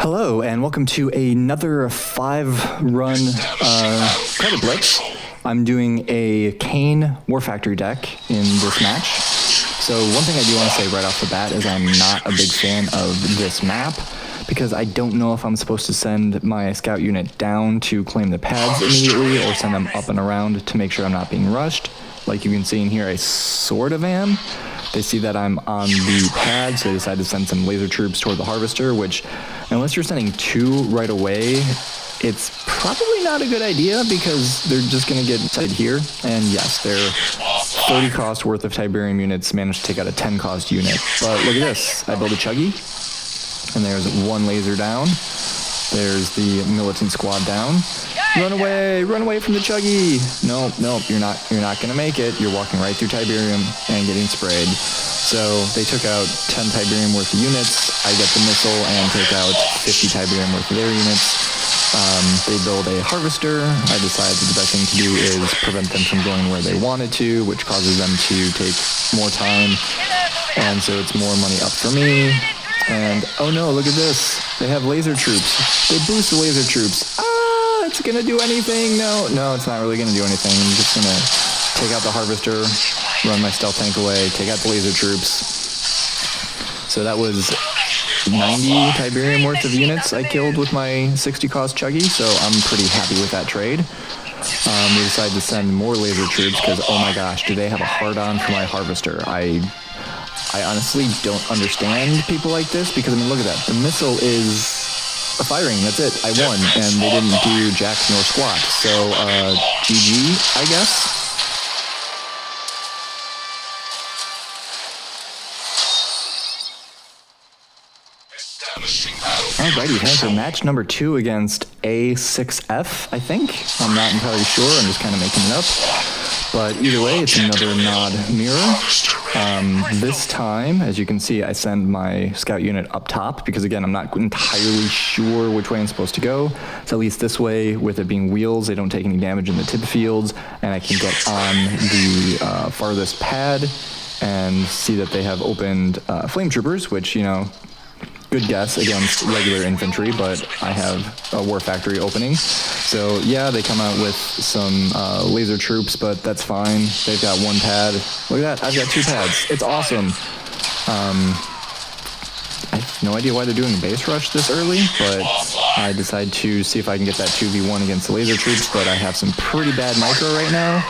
Hello, and welcome to another 5-run Credit Blitz. I'm doing a Kane War Factory deck in this match. So one thing I do want to say right off the bat is I'm not a big fan of this map, because I don't know if I'm supposed to send my scout unit down to claim the pads immediately, or send them up and around to make sure I'm not being rushed. Like you can see in here, I sort of am. They see that I'm on the pad, so they decide to send some laser troops toward the harvester, which, unless you're sending 2 right away, it's probably not a good idea, because they're just going to get sighted here. And yes, their 30 cost worth of Tiberium units managed to take out a 10 cost unit. But look at this. I build a Chuggy, and there's 1 laser down. There's the militant squad down. Run away from the Chuggy. No, you're not gonna make it. You're walking right through Tiberium and getting sprayed. So they took out 10 Tiberium worth of units. I get the missile and take out 50 Tiberium worth of their units. They build a harvester. I decide that the best thing to do is prevent them from going where they wanted to, which causes them to take more time. And so it's more money up for me. And oh no, look at this. They have laser troops. They boost the laser troops. It's gonna do anything? No, it's not really gonna do anything. I'm just gonna take out the harvester, run my stealth tank away, take out the laser troops. So that was 90 Tiberium worth of units I killed with my 60 cost Chuggy, so I'm pretty happy with that trade. We decided to send more laser troops because, oh my gosh, do they have a hard-on for my harvester. I honestly don't understand people like this, because, I mean, look at that. The missile is a firing, that's it. I won, and they didn't do jack nor squat. So, GG, I guess. Alrighty, time for match number 2 against asixf, I think. I'm not entirely sure, I'm just kind of making it up. But either way, it's another nod mirror. This time, as you can see, I send my scout unit up top, because again, I'm not entirely sure which way I'm supposed to go. So at least this way, with it being wheels, they don't take any damage in the tip fields, and I can get on the farthest pad and see that they have opened flame troopers, which, you know, good guess against regular infantry, but I have a War Factory opening. So yeah, they come out with some laser troops, but that's fine. They've got 1 pad. Look at that, I've got 2 pads. It's awesome. I have no idea why they're doing a base rush this early, but I decide to see if I can get that 2v1 against the laser troops, but I have some pretty bad micro right now,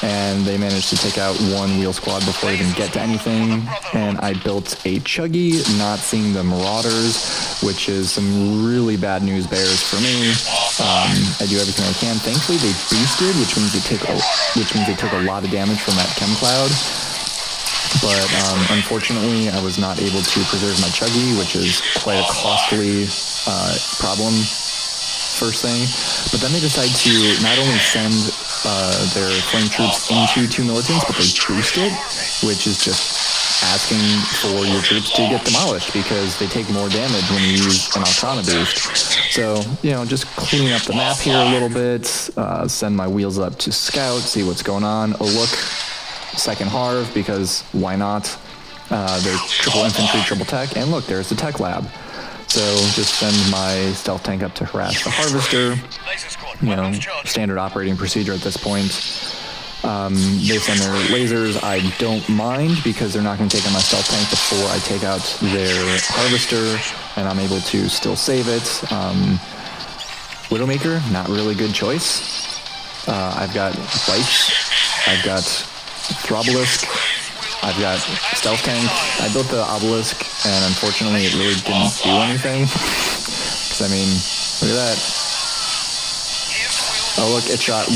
and they managed to take out 1 wheel squad before I even get to anything. And I built a Chuggy, not seeing the Marauders, which is some really bad news bears for me. I do everything I can. Thankfully, they boosted, which means they took a lot of damage from that chem cloud. But unfortunately, I was not able to preserve my Chuggy, which is quite a costly problem, first thing. But then they decide to not only send their flame troops into 2 militants, but they boost it, which is just asking for your troops to get demolished, because they take more damage when you use an Oxanna boost. So, you know, just clean up the map here a little bit, send my wheels up to scout, see what's going on. Oh look, second harv, because why not? They're triple infantry, triple tech, and look, there's the tech lab. So just send my stealth tank up to harass the harvester. You know, standard operating procedure at this point. They send their lasers. I don't mind, because they're not going to take on my stealth tank before I take out their harvester, and I'm able to still save it. Widowmaker, not really good choice. I've got Bites. I've got Throbelisk. I've got Stealth Tank. I built the Obelisk, and unfortunately it really didn't do anything. Because, I mean, look at that. Oh look, it shot 1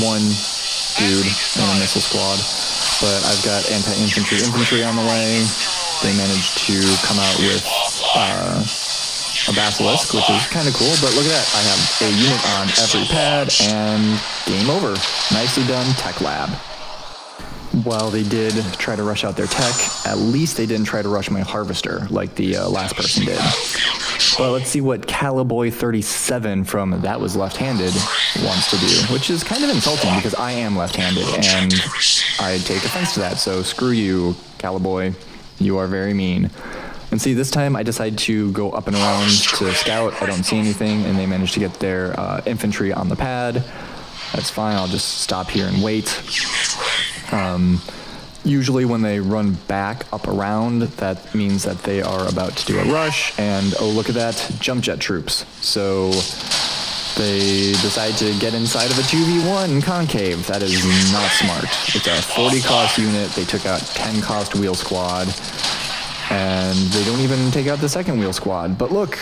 dude in a missile squad. But I've got anti-infantry on the way. They managed to come out with a Basilisk, which is kind of cool. But look at that, I have a unit on every pad, and game over. Nicely done, Tech Lab. While they did try to rush out their tech, at least they didn't try to rush my harvester like the last person did. Well, let's see what Caliboy37 from That Was Left-Handed wants to do, which is kind of insulting because I am left-handed and I take offense to that, so screw you, Caliboy. You are very mean. And see, this time I decide to go up and around to scout. I don't see anything, and they manage to get their infantry on the pad. That's fine, I'll just stop here and wait. Usually when they run back up around, that means that they are about to do a rush, and oh, look at that, jump jet troops. So they decide to get inside of a 2v1 concave. That is not smart. It's a 40 cost unit. They took out 10 cost wheel squad, and they don't even take out the second wheel squad. But look,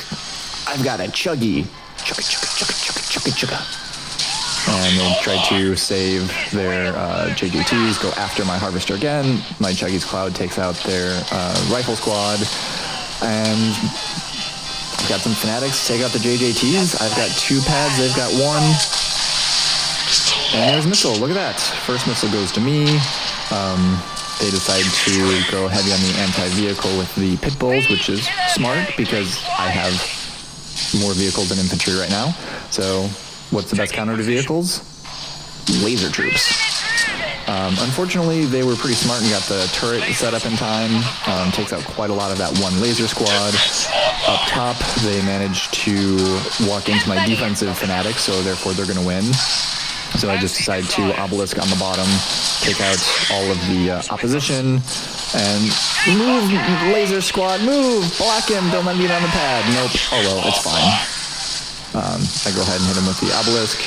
I've got a chuggy. Chugga, chugga, chugga, chugga, chugga, chugga. And they try to save their JJTs, go after my harvester again. My Chuggy's Cloud takes out their rifle squad, and I've got some fanatics take out the JJTs. I've got 2 pads, they've got 1. And there's missile, look at that. First missile goes to me. They decide to go heavy on the anti-vehicle with the pit bulls, which is smart because I have more vehicles than infantry right now. So what's the best counter to vehicles? Laser troops. Unfortunately, they were pretty smart and got the turret set up in time. Takes out quite a lot of that one laser squad. Up top, they managed to walk into my defensive fanatics, so therefore they're going to win. So I just decided to obelisk on the bottom, take out all of the opposition, and move, laser squad, move! Block him, don't let me get on the pad. Nope, oh well, it's fine. I go ahead and hit him with the obelisk.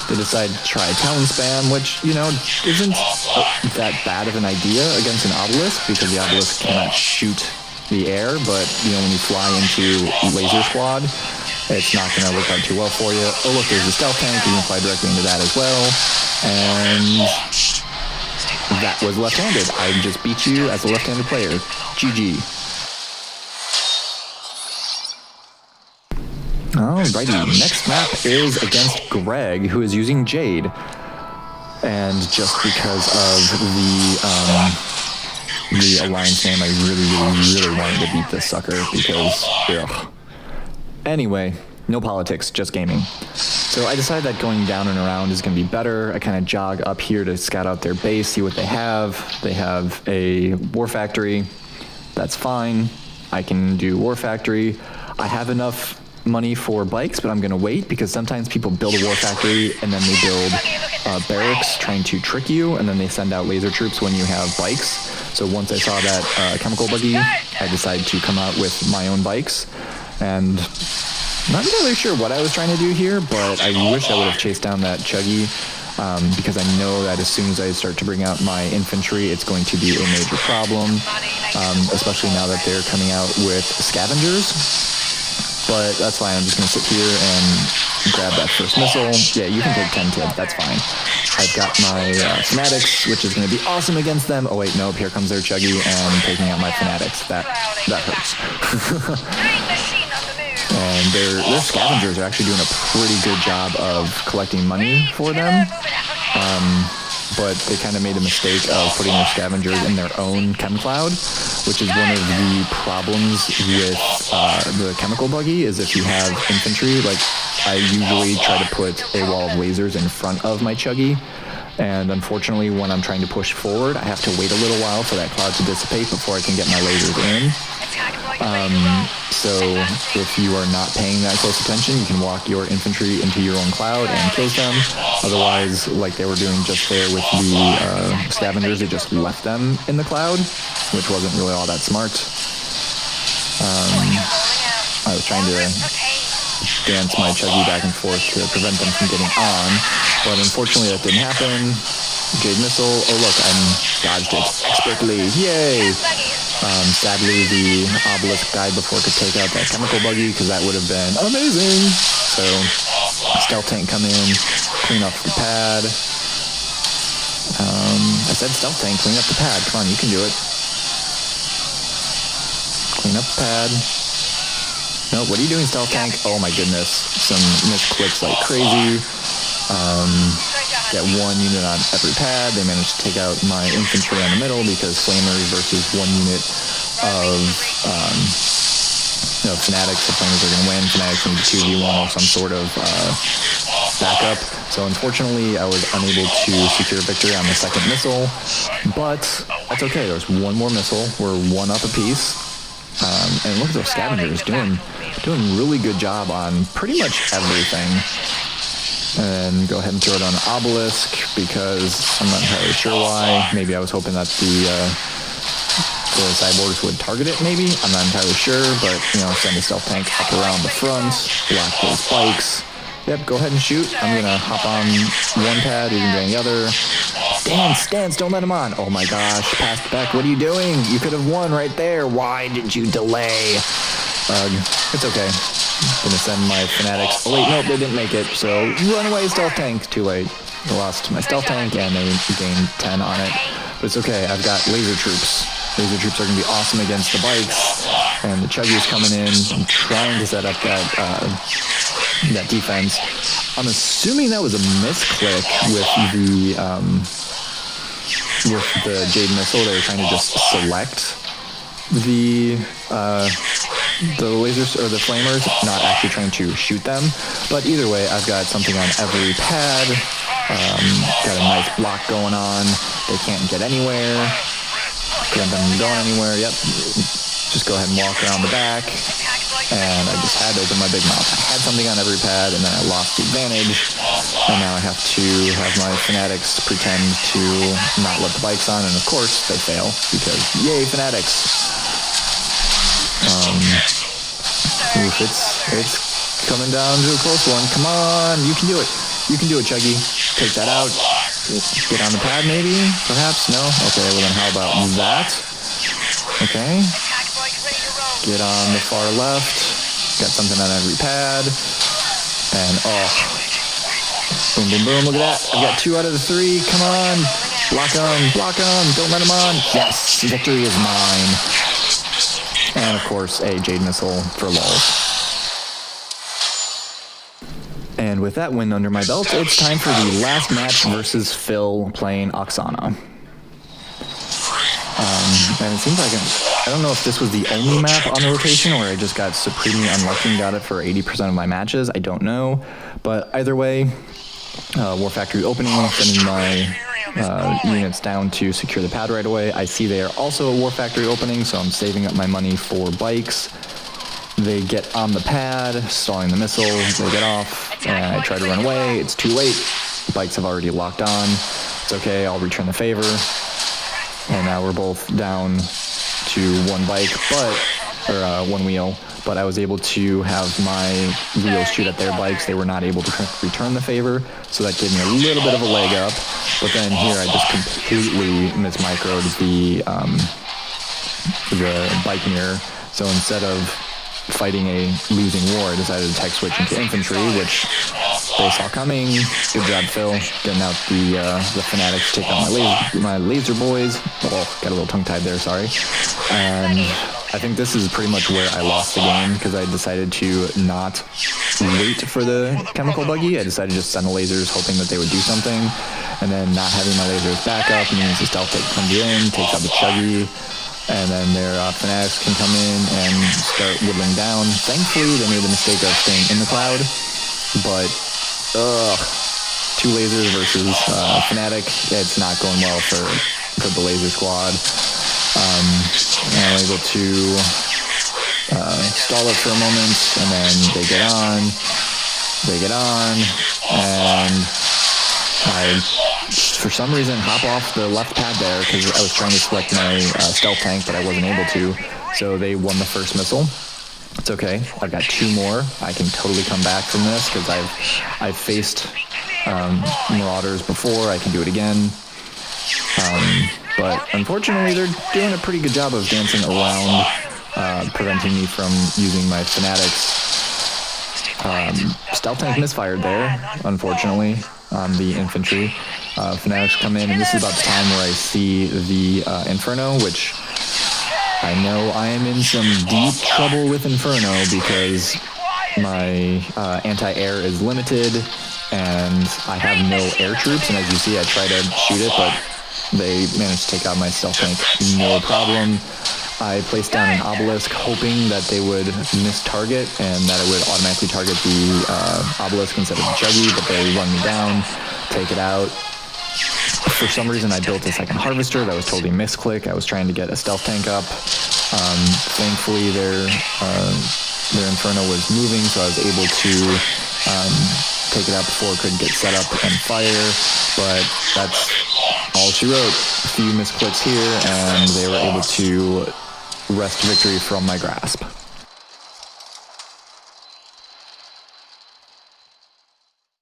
They decide to try talon spam, which, you know, isn't that bad of an idea against an obelisk, because the obelisk cannot shoot the air, but, you know, when you fly into laser squad, it's not going to work out too well for you. Oh look, there's a stealth tank, you can fly directly into that as well, and that was left-handed. I just beat you as a left-handed player. GG. Alrighty, next map is against Greg, who is using Jade. And just because of the alliance name, I really wanted to beat this sucker because, ugh. Anyway, no politics, just gaming. So I decided that going down and around is going to be better. I kind of jog up here to scout out their base, see what they have. They have a war factory. That's fine. I can do war factory. I have enough money for bikes, but I'm going to wait because sometimes people build a war factory and then they build barracks trying to trick you, and then they send out laser troops when you have bikes. So once I saw that chemical buggy, I decided to come out with my own bikes. And I'm not entirely sure what I was trying to do here, but I wish I would have chased down that Chuggy, because I know that as soon as I start to bring out my infantry, it's going to be a major problem, especially now that they're coming out with scavengers. But that's fine, I'm just going to sit here and grab that first missile. Yeah, you can take 10 Tib, that's fine. I've got my fanatics, which is going to be awesome against them. Oh wait, nope, here comes their Chuggy and taking out my fanatics. That hurts. And their scavengers are actually doing a pretty good job of collecting money for them. But they kind of made a mistake of putting their scavengers in their own chem cloud, which is one of the problems with the chemical buggy, is if you have infantry, like I usually try to put a wall of lasers in front of my Chuggy, and unfortunately when I'm trying to push forward, I have to wait a little while for that cloud to dissipate before I can get my lasers in. So if you are not paying that close attention, you can walk your infantry into your own cloud and kill them. Otherwise, like they were doing just there with the scavengers, they just left them in the cloud, which wasn't really all that smart. I was trying to dance my Chuggy back and forth to prevent them from getting on, but unfortunately that didn't happen. Jade missile, oh look, I dodged it expertly, yay! Sadly, the obelisk died before it could take out that chemical buggy, because that would have been amazing. So, stealth tank come in, clean up the pad. I said stealth tank, clean up the pad. Come on, you can do it. Clean up the pad. No, what are you doing, stealth tank? Oh my goodness, some misclicks like crazy. Get one unit on every pad. They managed to take out my infantry on the middle because flamers versus one unit of fanatics. The flamers are going to win. Fanatics need 2v1 or some sort of backup. So unfortunately, I was unable to secure victory on the second missile, but that's okay. There's one more missile. We're one up apiece. And look at those scavengers doing really good job on pretty much everything. And go ahead and throw it on Obelisk because I'm not entirely sure why. Maybe I was hoping that the cyborgs would target it, maybe. I'm not entirely sure, but, send a stealth tank up around the front, block those spikes. Yep, go ahead and shoot. I'm going to hop on one pad, even doing the other. Stance, don't let him on. Oh my gosh, pass back. What are you doing? You could have won right there. Why did you delay? It's okay. I'm going to send my fanatics. Oh wait, nope, they didn't make it. So run away, stealth tank. Too late. I lost my stealth tank and they gained 10 on it. But it's okay, I've got laser troops. Laser troops are going to be awesome against the bikes. And the Chuggy's coming in. I'm trying to set up that defense. I'm assuming that was a misclick with the Jade missile. They were trying to just select the lasers or the flamers, not actually trying to shoot them. But either way, I've got something on every pad. Got a nice block going on. They can't get anywhere. Can't them going anywhere. Yep. Just go ahead and walk around the back. And I just had to open my big mouth. I had something on every pad, and then I lost the advantage. And now I have to have my fanatics pretend to not let the bikes on, and of course they fail because yay fanatics. It's coming down to a close one. Come on, you can do it. You can do it, Chuggy. Take that out. Get on the pad, maybe? Perhaps? No? Okay, well then how about that? Okay. Get on the far left. Got something on every pad. And, boom, boom, boom. Look at that. I've got 2 out of the 3. Come on. Block them. Don't let them on. Yes, victory is mine. And, of course, a Jade missile for lulz. And with that win under my belt, it's time for the last match versus Phil playing Oxanna. And it seems like I don't know if this was the only map on the rotation or I just got supremely unlucky and got it for 80% of my matches. I don't know. But either way, War Factory opening, sending my units down to secure the pad right away. I see they are also a War Factory opening, so I'm saving up my money for bikes. They get on the pad, stalling the missile, they get off, and I try to run away. It's too late. Bikes have already locked on. It's okay, I'll return the favor. And now we're both down to one bike, or one wheel. But I was able to have my wheels shoot at their bikes. They were not able to return the favor, so that gave me a little bit of a leg up. But then here I just completely mismicroed the bike mirror. So instead of fighting a losing war, I decided to tech switch into infantry, which they saw coming. Good job, Phil, getting out the fanatics, take out my laser boys. Oh, got a little tongue-tied there, sorry. And I think this is pretty much where I lost the game, because I decided to not wait for the chemical buggy. I decided to just send the lasers, hoping that they would do something. And then not having my lasers back up means the stealth tank comes in, takes out the Chuggy, and then their fanatics can come in and start whittling down. Thankfully, they made the mistake of staying in the cloud, but 2 lasers versus fanatic, it's not going well for the laser squad. I'm able to stall it for a moment, and then they get on, and I, for some reason, hop off the left pad there because I was trying to select my stealth tank, but I wasn't able to. So they won the first missile. It's okay. I've got 2 more. I can totally come back from this because I've faced marauders before. I can do it again. But unfortunately, they're doing a pretty good job of dancing around, preventing me from using my fanatics. Stealth tank misfired there, unfortunately, on the infantry. Fanatics come in, and this is about the time where I see the Inferno, which I know I am in some deep trouble with Inferno because my anti-air is limited, and I have no air troops, and as you see, I try to shoot it, but they managed to take out my stealth tank no problem. I placed down an obelisk hoping that they would miss target and that it would automatically target the obelisk instead of the Chuggy, but they run me down, take it out. For some reason I built a second harvester. That was totally misclick. I was trying to get a stealth tank up Thankfully, their Inferno was moving, so I was able to take it out before it could get set up and fire, but that's all she wrote. A few misclicks here, and they were able to wrest victory from my grasp.